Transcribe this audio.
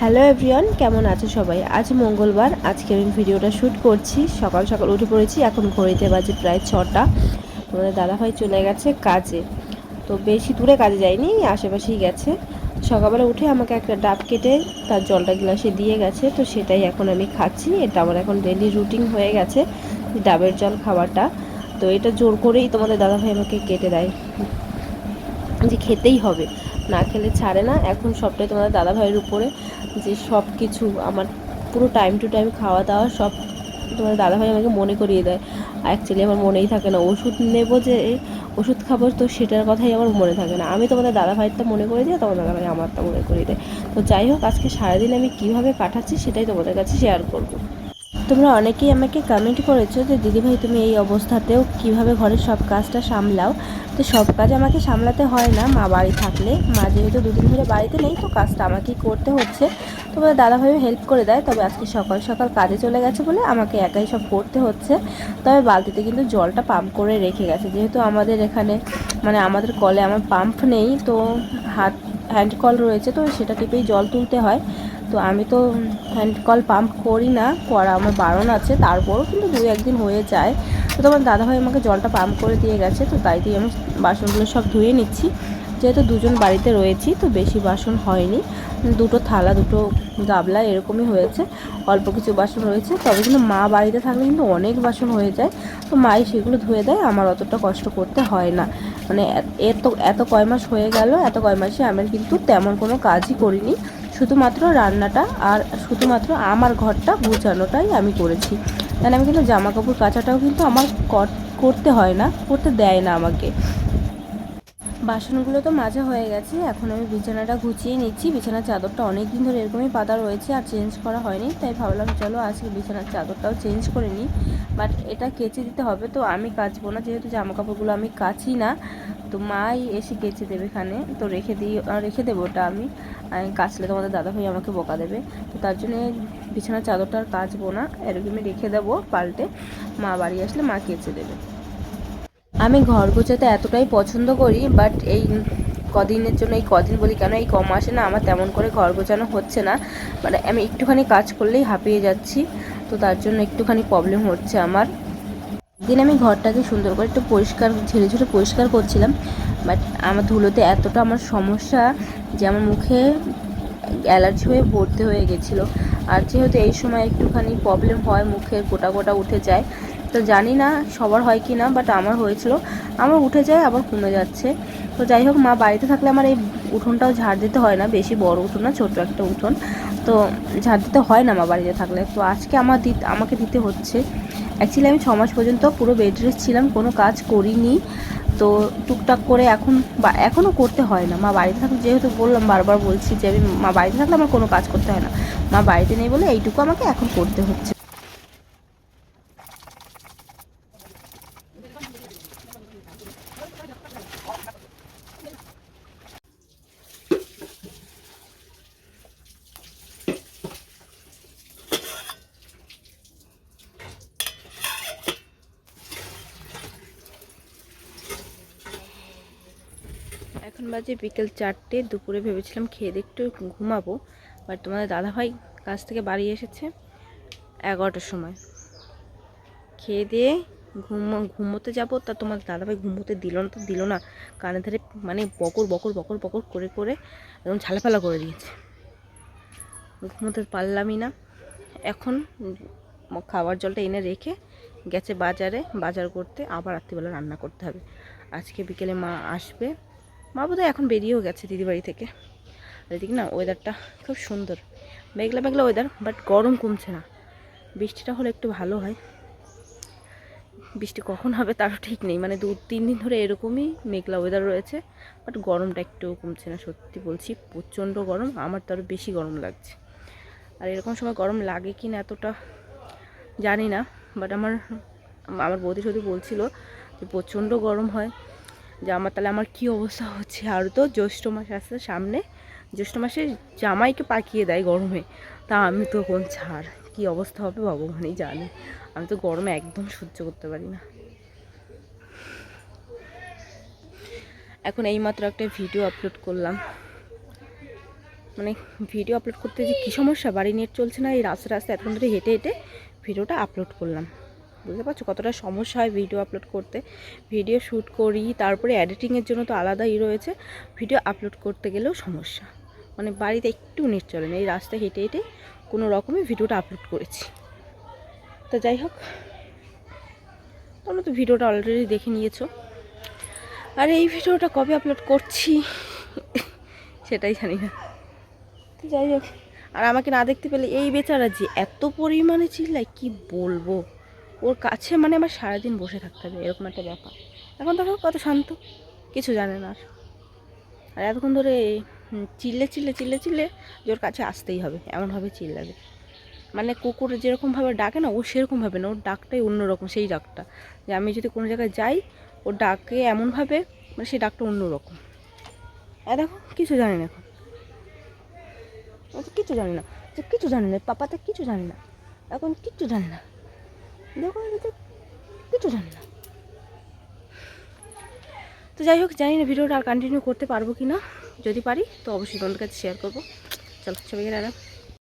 Hello everyone, কেমন আছে সবাই? আজ মঙ্গলবার। আজকে আমি ভিডিওটা শ্যুট করছি। সকাল সকাল উঠে পড়েছি। এখন ঘড়িতে বাজে প্রায় 6টা। তোমাদের দাদাভাই চলে গেছে কাজে। তো বেশি দূরে কাজে যায়নি, আশেপাশেই গেছে। সকালবেলা উঠে আমাকে একটা ডাব কেটে তার জলটা গ্লাসে দিয়ে গেছে, তো সেটাই এখন আমি খাচ্ছি। এটা আমার এখন ডেলি রুটিন হয়ে গেছে, ডাবের জল খাওয়াটা। তো এটা জোর করেই তোমাদের দাদাভাই আমাকে কেটে দেয় যে খেতেই হবে, না খেলে ছাড়ে না। এখন সবটাই তোমাদের দাদাভাইয়ের উপরে, যে সব কিছু আমার পুরো টাইম টু টাইম খাওয়া দাওয়া সব তোমাদের দাদাভাই আমাকে মনে করিয়ে দেয়। অ্যাকচুয়ালি আমার মনেই থাকে না, ওষুধ নেব যে ওষুধ খাবো, তো সেটার কথাই আমার মনে থাকে না। আমি তোমাদের দাদাভাইয়েরটা মনে করে দিই, তোমাদের দাদাভাই আমারটা মনে করিয়ে দেয়। তো যাই হোক, আজকে সারাদিন আমি কীভাবে কাটাচ্ছি সেটাই তোমাদের কাছে শেয়ার করবো। তোমরা অনেকেই আমাকে কমেন্ট করেছো যে দিদিভাই তুমি এই অবস্থাতেও কিভাবে ঘরের সব কাজটা সামলাও। তো সব কাজ আমাকে সামলাতে হয় না, মা বাড়ি থাকলে। মা যেহেতু দুদিন ধরে বাড়িতে নেই, তো কাজটা আমাকেই করতে হচ্ছে। তোমাদের দাদাভাইও হেল্প করে দেয়, তবে আজকে সকাল সকাল কাজে চলে গেছে বলে আমাকে একাই সব করতে হচ্ছে। তবে বালতিতে কিন্তু জলটা পাম্প করে রেখে গেছে, যেহেতু আমাদের এখানে মানে আমাদের কলে আমার পাম্প নেই, তো হ্যান্ড কল রয়েছে, তো সেটা টিপেই জল তুলতে হয়। তো আমি তো হ্যান্ড কল পাম্প করি না, করা আমার বারণ আছে, তারপরও কিন্তু 2-1 দিন হয়ে যায়। তো তোমার দাদাভাই আমাকে জলটা পাম্প করে দিয়ে গেছে, তো তাই দিয়ে আমি বাসনগুলো সব ধুয়ে নিচ্ছি। যেহেতু দুজন বাড়িতে রয়েছি, তো বেশি বাসন হয়নি, দুটো থালা, দুটো গাবলা এরকমই হয়েছে। অল্প কিছু বাসন রয়েছে, তবে কিন্তু মা বাড়িতে থাকলে কিন্তু অনেক বাসন হয়ে যায়, তো মাই সেগুলো ধুয়ে দেয়। আমার অতটা কষ্ট করতে হয় না। মানে এত কয় মাস হয়ে গেল, এত কয় মাসে আমি কিন্তু তেমন কোনো কাজই করিনি, শুধুমাত্র রান্নাটা আর শুধুমাত্র আমার ঘরটা গুছানোটাই আমি করেছি। কারণ আমি কিন্তু জামা কাপড় কাচাটাও কিন্তু আমার করতে হয় না, করতে দেয় না আমাকে। বাসনগুলো তো মাজা হয়ে গেছে, এখন আমি বিছানাটা গুছিয়ে নিচ্ছি। বিছানার চাদরটা অনেক দিন ধরে এরকমই পাতা রয়েছে, আর চেঞ্জ করা হয়নি, তাই ভাবলাম চলো আজকে বিছানার চাদরটাও চেঞ্জ করে নিই। বাট এটা কেচে দিতে হবে, তো আমি কাচবো না, যেহেতু জামা কাপড়গুলো আমি কাচি না, তো মাই এসে কেচে দেবে এখানে। তো রেখে দেবো ওটা আমি, কাচলে তোমাদের দাদাভাই আমাকে বকা দেবে। তো তার জন্য বিছানার চাদরটা আর কাচবো না, এরকমই রেখে দেবো পাল্টে। মা বাড়ি আসলে মা কেচে দেবে। আমি ঘর গোছাতে এতটাই পছন্দ করি, বাট এই কদিনের জন্য, এই কদিন বলি কেন, এই মাসে না আমার তেমন করে ঘর গোছানো হচ্ছে না। মানে আমি একটুখানি কাজ করলেই হাঁপিয়ে যাচ্ছি, তো তার জন্য একটুখানি প্রবলেম হচ্ছে আমার। একদিন আমি ঘরটাকে সুন্দর করে একটু পরিষ্কার ঝেড়ে ঝুড়ে পরিষ্কার করছিলাম, বাট আমার ধুলোতে এতটা আমার সমস্যা যে আমার মুখে অ্যালার্জি হয়ে ভর্তি হয়ে গেছিলো। আর যেহেতু এই সময় একটুখানি প্রবলেম হয়, মুখে গোটা গোটা উঠে যায়, তো জানি না সবার হয় কি না, বাট আমার হয়েছিল। আমার উঠে যায় আবার কমে যাচ্ছে। তো যাই হোক, মা বাড়িতে থাকলে আমার এই উঠোনটাও ঝাড় দিতে হয় না, বেশি বড় উঠোন না, ছোট্ট একটা উঠোন, তো ঝাড় দিতে হয় না মা বাড়িতে থাকলে। তো আজকে আমাকে দিতে হচ্ছে। অ্যাকচুয়ালি আমি 6 মাস পর্যন্ত পুরো বেড রেস্ট ছিলাম, কোনো কাজ করিনি। তো টুকটাক করে এখনও করতে হয় না মা বাড়িতে থাকলে, যেহেতু বললাম, বারবার বলছি যে আমি মা বাড়িতে থাকলে আমার কোনো কাজ করতে হয় না। মা বাড়িতে নেই বলে এইটুকু আমাকে এখন করতে হচ্ছে। এখন বাজে বিকেল 4টে। দুপুরে ভেবেছিলাম খেয়ে দিয়ে একটু ঘুমাবো, বাট তোমাদের দাদাভাই কাজ থেকে বাড়ি এসেছে 11টার সময়। খেয়ে দিয়ে ঘুমোতে যাবো, তা তোমার দাদাভাই ঘুমোতে দিল না। কানে ধরে মানে বকর বকর বকর বকর করে করে একদম ঝালাপালা করে দিয়েছে, ঘুমোতে পারলামই না। এখন খাবার জলটা এনে রেখে গেছে বাজার করতে, আবার রাত্রিবেলা রান্না করতে হবে। আজকে বিকেলে মা আসবে, মা বোধহয় এখন বেরিয়েও গেছে দিদিবাড়ি থেকে। আর এদিকে না ওয়েদারটা খুব সুন্দর, মেঘলা মেঘলা ওয়েদার, বাট গরম কমছে না। বৃষ্টিটা হলে একটু ভালো হয়, বৃষ্টি কখন হবে তারও ঠিক নেই। মানে 2-3 দিন ধরে এরকমই মেঘলা ওয়েদার রয়েছে, বাট গরমটা একটুও কমছে না। সত্যি বলছি, প্রচণ্ড গরম, আমার তো আরও বেশি গরম লাগছে। আর এরকম সময় গরম লাগে কি না এতটা জানি না, বাট আমার বৌদি শুধু বলছিল যে প্রচণ্ড গরম হয়, যে তাহলে আমার কী অবস্থা হচ্ছে। আর তো জ্যৈষ্ঠ মাস আসছে সামনে, জ্যৈষ্ঠ মাসে জামাইকে পাকিয়ে দেয় গরমে, তা আমি তো কোন ছাড়, কী অবস্থা হবে ভগবানই জানে। আমি তো গরমে একদম সহ্য করতে পারি না। এখন এইমাত্র একটা ভিডিও আপলোড করলাম, মানে ভিডিও আপলোড করতে যে কী সমস্যা, বাড়ি নেট চলছে না, এই রাস্তায় রাস্তায় এতক্ষণ ধরে হেঁটে হেঁটে ভিডিওটা আপলোড করলাম। বুঝতে পারছো কতটা সমস্যা হয় ভিডিও আপলোড করতে। ভিডিও শ্যুট করি, তারপরে এডিটিংয়ের জন্য তো আলাদাই রয়েছে, ভিডিও আপলোড করতে গেলেও সমস্যা। মানে বাড়িতে একটু নেট চলে না, এই রাস্তায় হেঁটে হেঁটে কোনো রকমে ভিডিওটা আপলোড করেছি। তো যাই হোক, তোমরা তো ভিডিওটা অলরেডি দেখে নিয়েছো, আর এই ভিডিওটা কবে আপলোড করছি সেটাই জানি না। তো যাই হোক, আর আমাকে না দেখতে পেলে এই বেচারা যে এত পরিমাণে চিল্লায় কি বলবো, ওর কাছে মানে আমার সারাদিন বসে থাকতে হবে, এরকম একটা ব্যাপার। এখন দেখো কত শান্ত, কিছু জানে না। আর এতক্ষণ ধরে চিল্লে চিল্লে চিল্লে চিল্লে যে ওর কাছে আসতেই হবে এমনভাবে চিল্লাবে। মানে কুকুর যেরকমভাবে ডাকে না, ও সেরকমভাবে না, ওর ডাকটাই অন্যরকম। সেই ডাকটা যে আমি যদি কোনো জায়গায় যাই, ওর ডাকে এমনভাবে, মানে সেই ডাকটা অন্যরকম। দেখো কিছু জানি না, এখন ও তো কিছু জানি না, যে কিছু জানি না, পাপাতে কিছু জানি না, এখন কিচ্ছু জানি না, দেখো কিছু জানি না। তো যাই হোক, জানি না ভিডিওটা আর কন্টিনিউ করতে পারবো কি না। যদি পারি তো অবশ্যই তোমাদের কাছে শেয়ার করবো। চলো সবাইকে দাদা।